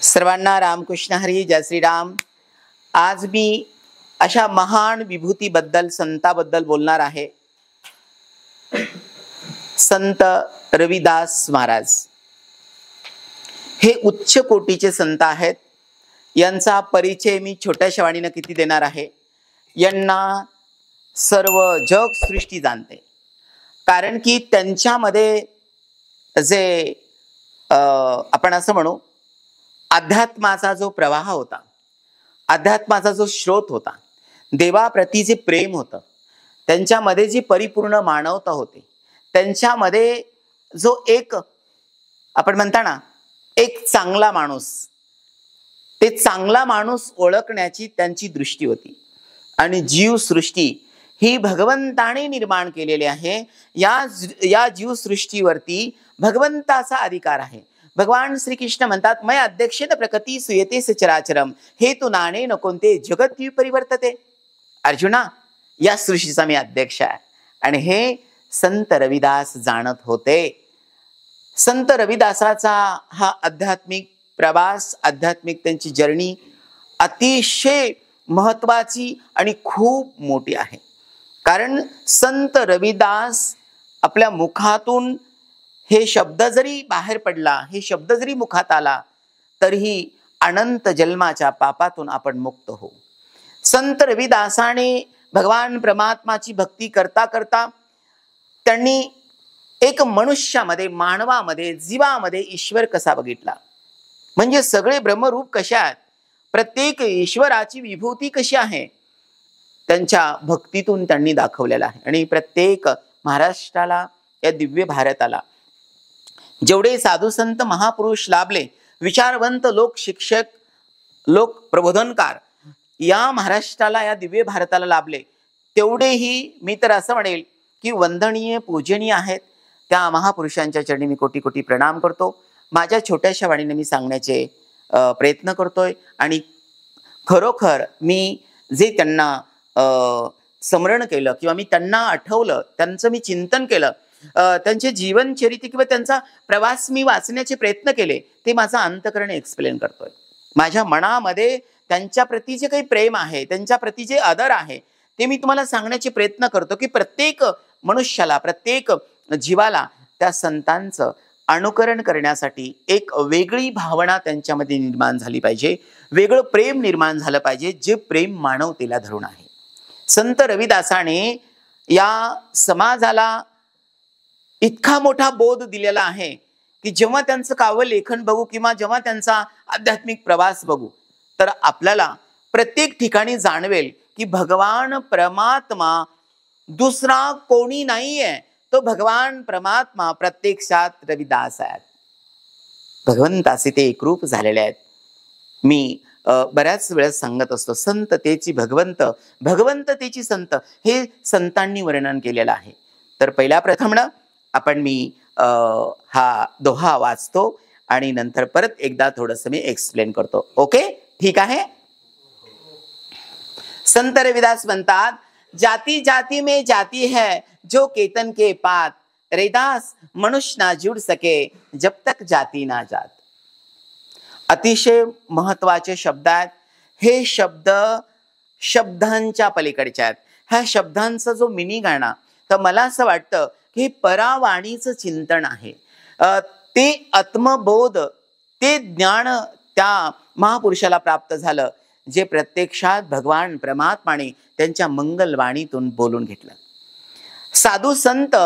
सर्वांना रामकृष्ण हरी, जय श्रीराम. आज मी अशा महान विभूतीबद्दल, संताबद्दल बोलणार आहे. संत रविदास महाराज हे उच्च कोटीचे संत आहेत. यांचा परिचय मी छोट्याशा वाणीनं किती देणार आहे. यांना सर्व जग सृष्टी जाणते, कारण की त्यांच्यामध्ये जे आपण असं म्हणू अध्यात्माचा जो प्रवाह होता, अध्यात्माचा जो स्रोत होता, देवाप्रती जे प्रेम होतं, त्यांच्यामध्ये जी परिपूर्ण मानवता होती, त्यांच्यामध्ये जो एक आपण म्हणता ना एक चांगला माणूस, ते चांगला माणूस ओळखण्याची त्यांची दृष्टी होती. आणि जीवसृष्टी ही भगवंताने निर्माण केलेली आहे. या जीवसृष्टीवरती भगवंताचा अधिकार आहे. भगवान श्रीकृष्ण म्हणतात, मैं अध्यक्षेन प्रकृती सुयते सचराचरम हे तू नाणे न कोणते जगत परिवर्तते. अर्जुना, या सृष्टीचा मी अध्यक्ष आहे. आणि हे संत रविदास जाणत होते. संत रविदासाचा हा आध्यात्मिक प्रवास, आध्यात्मिक त्यांची जर्नी अतिशय महत्वाची आणि खूप मोठी आहे. कारण संत रविदास आपल्या मुखातून हे शब्द जरी बाहेर पडला, हे शब्द जरी मुखात आला, तरीही अनंत जन्माच्या पापातून आपण मुक्त होऊ. संत रविदासाने भगवान परमात्माची भक्ती करता करता त्यांनी एक मनुष्यामध्ये, मानवामध्ये, जीवामध्ये ईश्वर कसा बघितला, म्हणजे सगळे ब्रह्मरूप कसे आहेत, प्रत्येक ईश्वराची विभूती कशी आहे, त्यांच्या भक्तीतून त्यांनी दाखवलेला आहे. आणि प्रत्येक महाराष्ट्राला, या दिव्य भारताला जेवढे साधू संत महापुरुष लाभले, विचारवंत लोक, शिक्षक लोक, प्रबोधनकार या महाराष्ट्राला, या दिव्य भारताला लाभले, तेवढेही मी तर असं म्हणेल की वंदनीय, पूजनीय आहेत. त्या महापुरुषांच्या चरणी मी कोटी कोटी प्रणाम करतो. माझ्या छोट्याशा वाणीने मी सांगण्याचे प्रयत्न करतोय. आणि खरोखर मी जे त्यांना स्मरण केलं किंवा मी त्यांना आठवलं, त्यांचं मी चिंतन केलं, त्यांचे जीवनचरित्र किंवा त्यांचा प्रवास मी वाचण्याचे प्रयत्न केले, ते माझं अंतःकरण एक्सप्लेन करतोय. माझ्या मनामध्ये त्यांच्या प्रती जे काही प्रेम आहे, त्यांच्या प्रती जे आदर आहे, ते मी तुम्हाला सांगण्याचे प्रयत्न करतो की प्रत्येक मनुष्याला, प्रत्येक जीवाला त्या संतांचं अनुकरण करण्यासाठी एक वेगळी भावना त्यांच्यामध्ये निर्माण झाली पाहिजे, वेगळं प्रेम निर्माण झालं पाहिजे, जे प्रेम मानवतेला धरून आहे. संत रविदासाने या समाजाला इतका मोठा बोध दिलेला आहे की जेव्हा त्यांचं काव्य लेखन बघू किंवा जेव्हा त्यांचा आध्यात्मिक प्रवास बघू, तर आपल्याला प्रत्येक ठिकाणी जाणवेल की भगवान परमात्मा दुसरा कोणी नाहीये. तो भगवान परमात्मा प्रत्यक्षात रविदास आहेत. भगवंताचे ते एकरूप झालेले आहेत. मी बऱ्याच वेळेस सांगत असतो, संततेची भगवंत, भगवंततेची संत, हे संतांनी वर्णन केलेलं आहे. तर पहिल्या प्रथम मी हा दोहा वाचतो आणि नंतर परत एकदा थोडंसं मी एक्सप्लेन करतो. ओके, ठीक आहे. संत रविदास म्हणतात, जाती जाती में जाती है जो केतन के पात, रैदास मनुष्य ना जुड़ सके जब तक जाती ना जात. अतिशय महत्वाचे शब्द आहेत. हे शब्द शब्दांच्या पलीकडचे आहेत. ह्या शब्दांचा जो मिनिंग आहे ना, तर मला असं वाटतं की परावाणीचं चिंतन आहे. ते आत्मबोध, ते ज्ञान त्या महापुरुषाला प्राप्त झालं, जे प्रत्यक्षात भगवान परमात्माने त्यांच्या मंगलवाणीतून बोलून घेतलं. साधू संत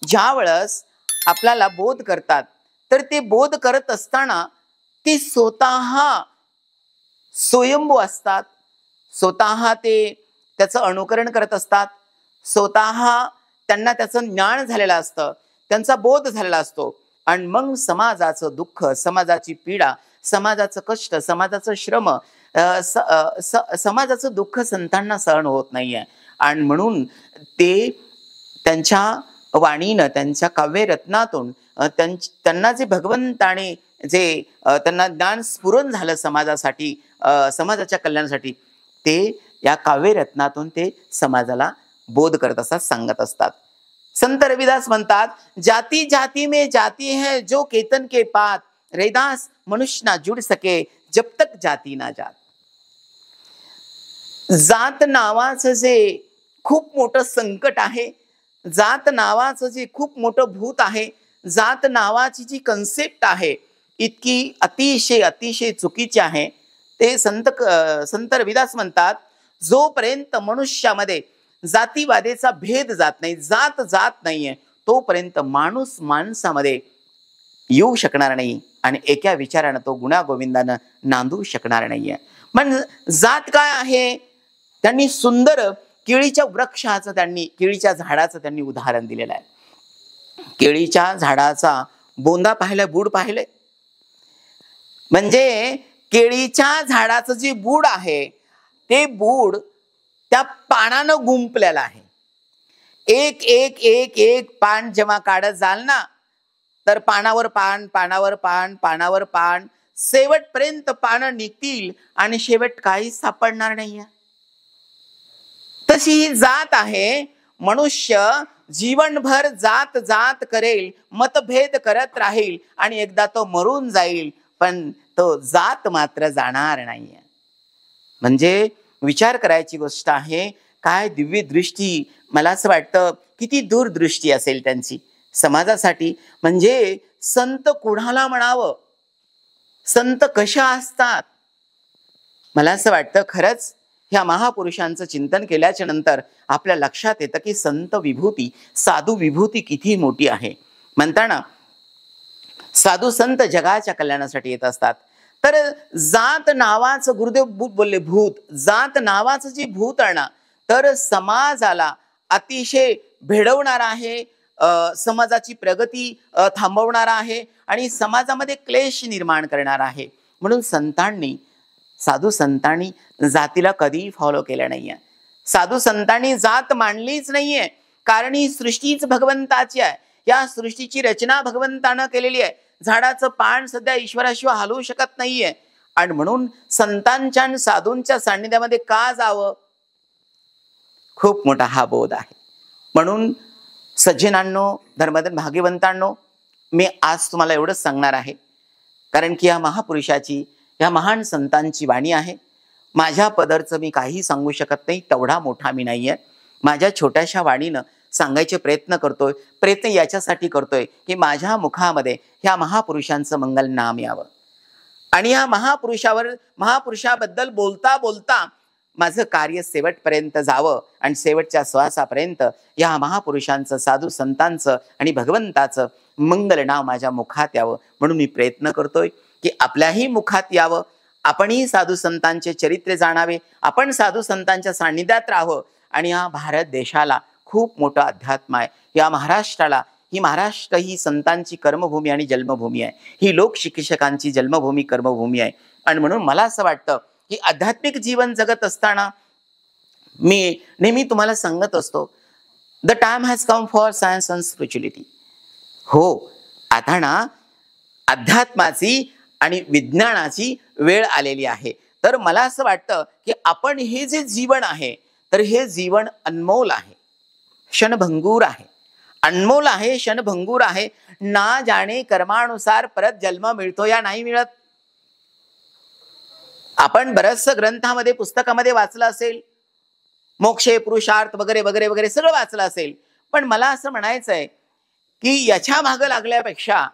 ज्या वेळेस आपल्याला बोध करतात, तर ते बोध करत असताना ते स्वतः स्वयंभू असतात, स्वतः ते त्याचं अनुकरण करत असतात, स्वतः त्यांना त्याचं ज्ञान झालेलं असतं, त्यांचा बोध झालेला असतो. आणि मग समाजाचं दुःख, समाजाची पीडा, समाजाचं कष्ट, समाजाचं श्रम, समाजाचं दुःख संतांना सहन होत नाहीये. आणि म्हणून ते त्यांच्या वाणीनं, त्यांच्या काव्यरत्नातून त्यांना जे भगवंताने जे त्यांना ज्ञान स्फुरण झालं समाजासाठी, समाजाच्या कल्याणासाठी, ते या काव्यरत्नातून ते समाजाला बोध करत असतात, सांगत असतात. संत रविदास म्हणतात, जाती जाती में जाती है जो केतन के पात, रैदास मनुष्य ना जुड़ सके जब तक जाती ना जात. जात नावाचं जे खूप मोठं संकट आहे, जात नावाचं जे खूप मोठं भूत आहे, जात नावाची जी कन्सेप्ट आहे, इतकी अतिशय अतिशय चुकीची आहे. ते संत रविदास म्हणतात, जोपर्यंत मनुष्यामध्ये जातीवादेचा भेद जात नाही, जात जात नाहीये, तोपर्यंत माणूस माणसामध्ये येऊ शकणार नाही आणि एका विचारानं तो गुणागोविंदानं नांदू शकणार नाहीये. म्हणजे जात काय आहे? त्यांनी सुंदर केळीच्या वृक्षाचं, केळीच्या झाडाचं त्यांनी उदाहरण दिलेलं आहे. केळीच्या झाडाचा बोंदा पाहिलाय, बूड पाहिलंय? म्हणजे केळीच्या झाडाचं जे बूड आहे, ते बूड त्या पानानं गुंपलेलं आहे. एक एक एक एक पान जेव्हा काढत जाल ना, तर पानावर पान, पानावर पान, पानावर पान, शेवटपर्यंत पानं निघतील आणि शेवट काहीच सापडणार नाहीये. तशी ही जात आहे. मनुष्य जीवनभर जात जात करेल, मतभेद करत राहील आणि एकदा तो मरून जाईल, पण तो जात मात्र जाणार नाहीये. म्हणजे विचार करायची गोष्ट आहे. काय दिव्य दृष्टी, मला असं वाटतं किती दूरदृष्टी असेल त्यांची समाजासाठी. म्हणजे संत कुणाला म्हणावं, संत कशा असतात? मला असं वाटतं खरंच ह्या महापुरुषांचं चिंतन केल्याच्या नंतर आपल्या लक्षात येतं की संत विभूती, साधू विभूती किती मोठी आहे. म्हणताना साधू संत जगाच्या कल्याणासाठी येत असतात. तर जात नावाचं, गुरुदेव बोलले भूत, जात नावाचं जे भूत आणा, तर समाजाला अतिशय भेडवणार आहे, समाजाची प्रगती थांबवणार आहे आणि समाजामध्ये क्लेश निर्माण करणार आहे. म्हणून साधू संतांनी जातीला कधीही फॉलो केलं नाहीये. साधू संतांनी जात मांडलीच नाहीये, कारण ही सृष्टीच भगवंताची आहे. या सृष्टीची रचना भगवंतानं केलेली आहे. झाडाचं पान सध्या ईश्वराशिवाय हलवू शकत नाहीये. आणि म्हणून संतांच्या आणि साधूंच्या सान्निध्यामध्ये का जावं, खूप मोठा हा बोध आहे. म्हणून सज्जनांनो, धर्मधन भाग्यवंतांनो, मी आज तुम्हाला एवढंच सांगणार आहे, कारण की या महापुरुषाची, या महान संतांची वाणी आहे. माझ्या पदरचं मी काही सांगू शकत नाही, तेवढा मोठा मी नाहीये. माझ्या छोट्याशा वाणीनं सांगायचे प्रयत्न करतोय. प्रयत्न याच्यासाठी करतोय की माझ्या मुखामध्ये ह्या महापुरुषांचं मंगल नाम यावं आणि या महापुरुषाबद्दल बोलता बोलता माझं कार्य शेवटपर्यंत जावं आणि शेवटच्या श्वासापर्यंत या महापुरुषांचं, साधू संतांचं आणि भगवंताचं मंगल नाव माझ्या मुखात यावं. म्हणून मी प्रयत्न करतोय की आपल्याही मुखात यावं. आपणही साधू संतांचे चरित्र जाणावे, आपण साधू संतांच्या सान्निध्यात राहावं. आणि या भारत देशाला खूप मोठं अध्यात्म आहे. या महाराष्ट्राला, महाराष्ट्र ही संतांची कर्मभूमी आणि जन्मभूमी आहे. ही लोकशिक्षकांची जन्मभूमी, कर्मभूमी आहे. आणि म्हणून मला असं वाटतं की आध्यात्मिक जीवन जगत असताना मी नेहमी तुम्हाला सांगत असतो, the time has come for science and spirituality. हो, आता ना अध्यात्माची आणि विज्ञानाची वेळ आलेली आहे. तर मला असं वाटतं की आपण हे जे जीवन आहे, तर हे जीवन अनमोल आहे, क्षणभंगूर आहे, अनमोल आहे, क्षणभंगूर आहे. ना जाणे कर्मानुसार परत जन्म मिळतो या नाही मिळत. आपण बऱ्याचशा ग्रंथामध्ये, पुस्तकामध्ये वाचलं असेल, मोक्षे, पुरुषार्थ वगैरे वगैरे वगैरे सगळं वाचलं असेल. पण मला असं म्हणायचंय की याच्या मागं लागल्यापेक्षा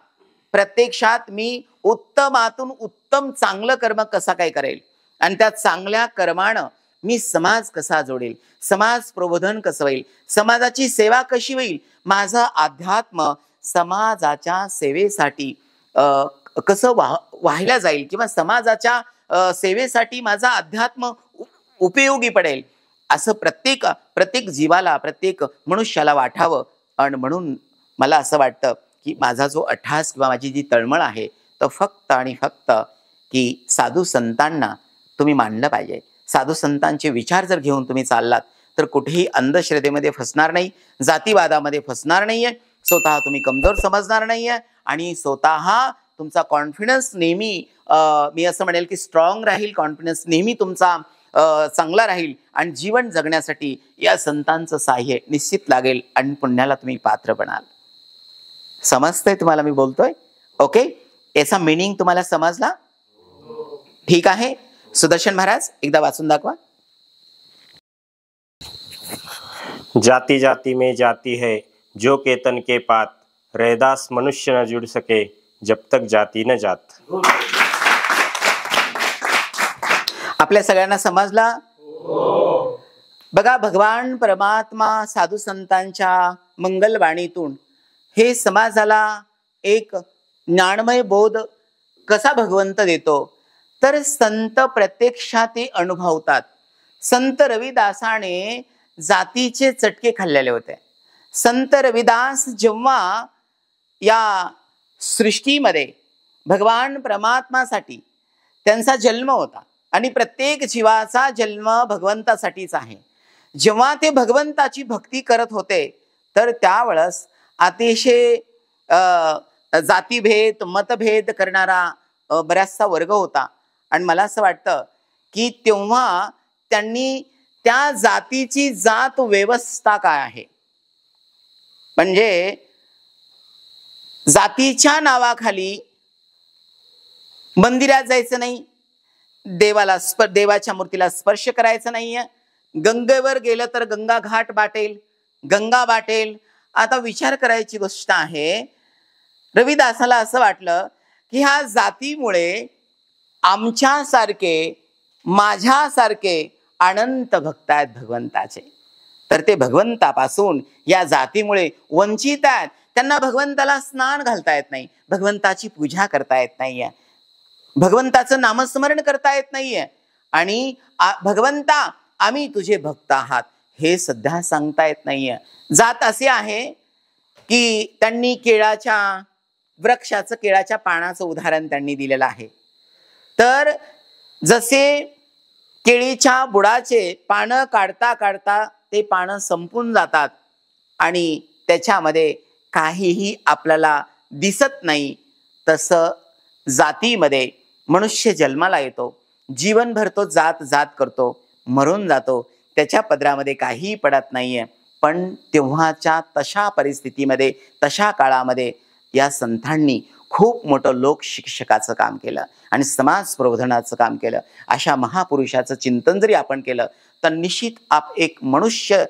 प्रत्यक्षात मी उत्तमातून उत्तम चांगलं कर्म कसा काय करेल आणि त्या चांगल्या कर्मानं मी समाज कसा जोडेल, समाज प्रबोधन कसं होईल, समाजाची सेवा कशी होईल, माझं अध्यात्म समाजाच्या सेवेसाठी कसं वाहिला जाईल किंवा समाजाच्या सेवेसाठी माझा अध्यात्म उपयोगी पडेल, असं प्रत्येक जीवाला, प्रत्येक मनुष्याला वाटावं. आणि म्हणून मला असं वाटतं की माझा जो अट्टहास किंवा माझी जी तळमळ आहे, तो फक्त आणि फक्त की साधू संतांना तुम्ही मानलं पाहिजे. साधू संतांचे विचार जर घेऊन तुम्ही चाललात तर कुठेही अंधश्रद्धेमध्ये फसणार नाही, जातीवादामध्ये फसणार नाहीये, स्वतः तुम्ही कमजोर समजणार नाहीये आणि स्वतः तुमचा कॉन्फिडन्स नेहमी, मी असं म्हणेल की स्ट्रॉंग राहील, कॉन्फिडन्स नेहमी तुमचा चांगला राहील आणि जीवन जगण्यासाठी या संतांचं साह्य निश्चित लागेल आणि पुण्याला तुम्ही पात्र बनाल. समजतंय तुम्हाला मी बोलतोय? ओके, याचा मीनिंग तुम्हाला समजला? ठीक आहे, सुदर्शन महाराज एकदा वाचून दाखवा. जाति जाति में जाति है जो केतन के पात, रैदास मनुष्य न जुड़ सके जब तक जाति न जात. आपल्या सगळ्यांना समजला? बघा, भगवान परमात्मा साधू संतांच्या मंगलवाणीतून हे समाजाला एक ज्ञानमय बोध कसा भगवंत देतो, तर संत प्रत्यक्षात ते अनुभवतात. संत रविदासाने जातीचे चटके खाल्लेले होते. संत रविदास जेव्हा या सृष्टीमध्ये भगवान परमात्मासाठी त्यांचा जन्म होता आणि प्रत्येक जीवाचा जन्म भगवंतासाठीच आहे. जेव्हा ते भगवंताची भक्ती करत होते तर त्यावेळेस अतिशय जातीभेद मतभेद करणारा बराचसा वर्ग होता. आणि मला असं वाटतं की तेव्हा त्यांनी त्या जातीची जात व्यवस्था काय आहे, म्हणजे जातीच्या नावाखाली मंदिरात जायचं नाही, देवाच्या मूर्तीला स्पर्श करायचा नाहीये, गंगेवर गेलं तर गंगा घाट बाटेल, गंगा बाटेल. आता विचार करायची गोष्ट आहे, रविदासाला असं वाटलं की ह्या जातीमुळे आमच्यासारखे माझ्यासारखे अनंत भक्त आहेत भगवंताचे, तर ते भगवंतापासून या जातीमुळे वंचित आहेत. त्यांना भगवंताला स्नान घालता येत नाही, भगवंताची पूजा करता येत नाहीये, भगवंताचं नामस्मरण करता येत नाहीये, आणि भगवंता आम्ही तुझे भक्त आहात हे सध्या सांगता येत नाहीये. जात असे आहे की त्यांनी केळाच्या वृक्षाचं, केळाच्या पानाचं उदाहरण त्यांनी दिलेलं आहे. तर जसे केळीच्या बुडाचे पानं काढता काढता ते पानं संपून जातात आणि त्याच्यामध्ये काहीही आपल्याला दिसत नाही, तसं जातीमध्ये मनुष्य जन्माला येतो, जीवनभर तो जात जात करतो, मरून जातो, त्याच्या पदरामध्ये काहीही पडत नाहीये. पण तेव्हाच्या तशा परिस्थितीमध्ये, तशा काळामध्ये या संतांनी खूप मोठं लोक शिक्षकाचं काम केलं आणि समाज प्रबोधनाचं काम केलं. अशा महापुरुषाचं चिंतन जरी आपण केलं तर निश्चित आप एक मनुष्य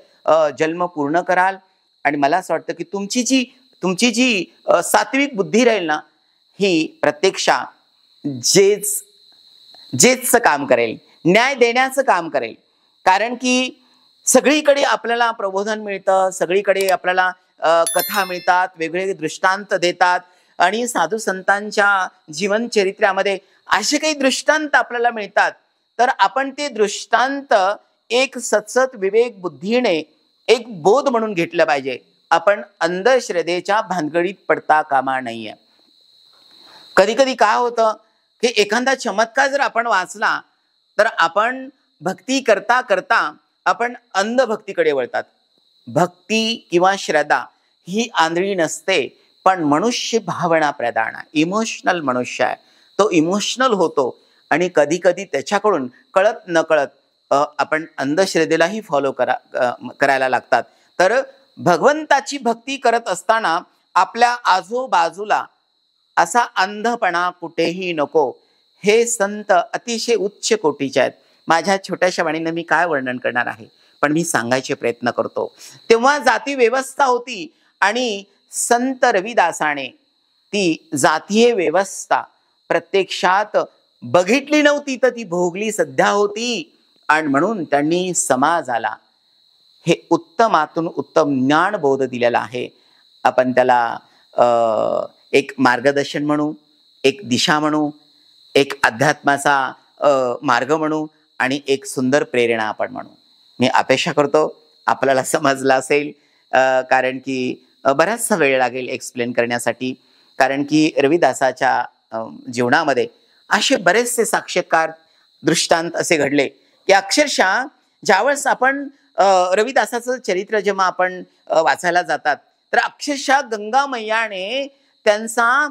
जन्म पूर्ण कराल. आणि मला असं वाटतं की तुमची जी सात्विक बुद्धी राहील ना, ही प्रत्यक्षा जेच काम करेल, न्याय देण्याचं काम करेल. कारण की सगळीकडे आपल्याला प्रबोधन मिळतं, सगळीकडे आपल्याला कथा मिळतात, वेगवेगळे दृष्टांत देतात, आणि साधू संतांच्या जीवनचरित्रामध्ये असे काही दृष्टांत आपल्याला मिळतात. तर आपण ते दृष्टांत एक सतसत विवेक बुद्धीने एक बोध म्हणून घेतलं पाहिजे. आपण अंधश्रद्धेच्या भानगडीत पडता कामा नाहीये. कधी कधी काय होतं की एखादा चमत्कार जर आपण वाचला तर आपण भक्ती करता करता आपण अंधभक्तीकडे वळतात. भक्ती किंवा श्रद्धा ही आंधळी नसते, पण मनुष्य भावना प्रधान आहे, इमोशनल मनुष्य आहे, तो इमोशनल होतो आणि कधी कधी त्याच्याकडून कळत नकळत आपण अंधश्रद्धेलाही फॉलो करायला लागतात. तर भगवंताची भक्ती करत असताना आपल्या आजूबाजूला असा अंधपणा कुठेही नको. हे संत अतिशय उच्च कोटीचे आहेत. माझ्या छोट्याशा वाणीने मी काय वर्णन करणार आहे, पण मी सांगायचे प्रयत्न करतो. तेव्हा जाती व्यवस्था होती आणि संत रविदासाने ती जातीय व्यवस्था प्रत्यक्षात बघितली नव्हती, तर ती भोगली सध्या होती. आणि म्हणून त्यांनी समाजाला हे उत्तमातून उत्तम ज्ञान बोध दिलेला आहे. आपण त्याला एक मार्गदर्शन म्हणू, एक दिशा म्हणू, एक अध्यात्माचा मार्ग म्हणू आणि एक सुंदर प्रेरणा आपण म्हणू. मी अपेक्षा करतो आपल्याला समजलं असेल, कारण की बराचसा वेळ लागेल एक्सप्लेन करण्यासाठी. कारण की रविदासाच्या जीवनामध्ये असे बरेचसे साक्षात्कार दृष्टांत असे घडले की अक्षरशः ज्यावेळेस आपण रविदासाचं चरित्र जेव्हा आपण वाचायला जातात तर अक्षरशः गंगा मैयाने त्यांचा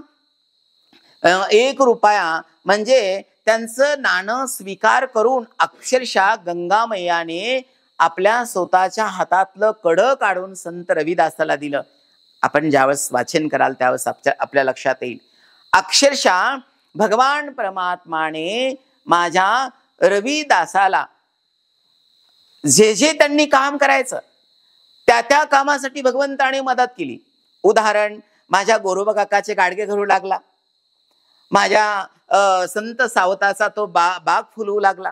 1 रुपया म्हणजे त्यांचं नाणं स्वीकार करून अक्षरशः गंगा मैयाने आपल्या स्वतःच्या हातातलं कड काढून संत रविदासाला दिलं. आपण ज्यावेळेस वाचन कराल त्यावेळेस आपल्या लक्षात येईल. अक्षरशः भगवान परमात्माने माझ्या रविदासाला जे जे त्यांनी काम करायचं त्या त्या कामासाठी भगवंताने मदत केली. उदाहरण, माझ्या गोरोबा काकाचे गाडगे घडू लागला, माझ्या संत सावताचा तो बाग फुलवू लागला,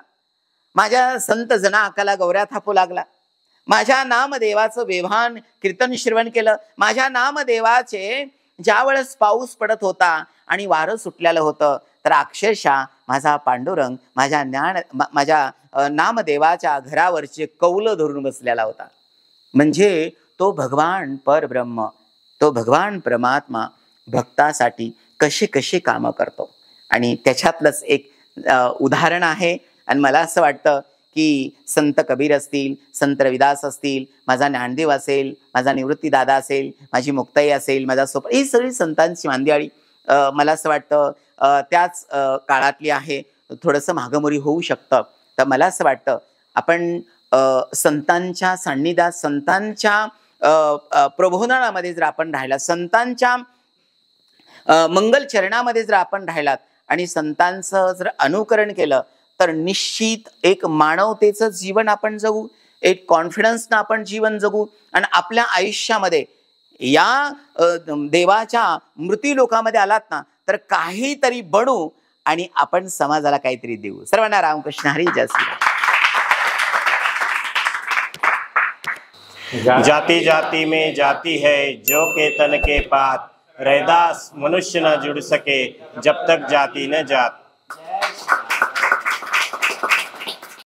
माझ्या संत जना अकाला गौऱ्या थापू लागला, माझ्या नामदेवाचं वेभान कीर्तन श्रवण केलं, माझ्या नामदेवाचे ज्या वेळेस पाऊस पडत होता आणि वारं सुटलेलं होतं तर अक्षरशः माझा पांडुरंग माझ्या नामदेवाच्या घरावरचे कौल धरून बसलेला होता. म्हणजे तो भगवान परब्रह्म, तो भगवान परमात्मा भक्तासाठी कसे कसे कामं करतो. आणि त्याच्यातलंच एक उदाहरण आहे. आणि मला असं वाटतं की संत कबीर असतील, संत रविदास असतील, माझा ज्ञानदेव असेल, माझा निवृत्ती दादा असेल, माझी मुक्ताई असेल, माझा सोपा, ही सगळी संतांची मांदियाळी मला असं वाटतं त्याच काळातली आहे. थोडंसं मागमोरी होऊ शकतं. तर मला असं वाटतं आपण संतांच्या सान्निध्यात, संतांच्या प्रबोधनामध्ये जर आपण राहिला, संतांच्या मंगल चरणामध्ये जर आपण राहिलात आणि संतांचं जर अनुकरण केलं तर निश्चित एक मानवतेचं जीवन आपण जगू, एक कॉन्फिडन्सनं आपण जीवन जगू आणि आपल्या आयुष्यामध्ये या देवाच्या मृत्यू लोकामध्ये आलात ना तर काहीतरी बनू आणि आपण समाजाला काहीतरी देऊ. सर्वांना रामकृष्ण हरी. जय श्री राम. जाति जाति में जाति है जो के तन के पात, रैदास मनुष्य न जुड़ सके जब तक जाति न जात.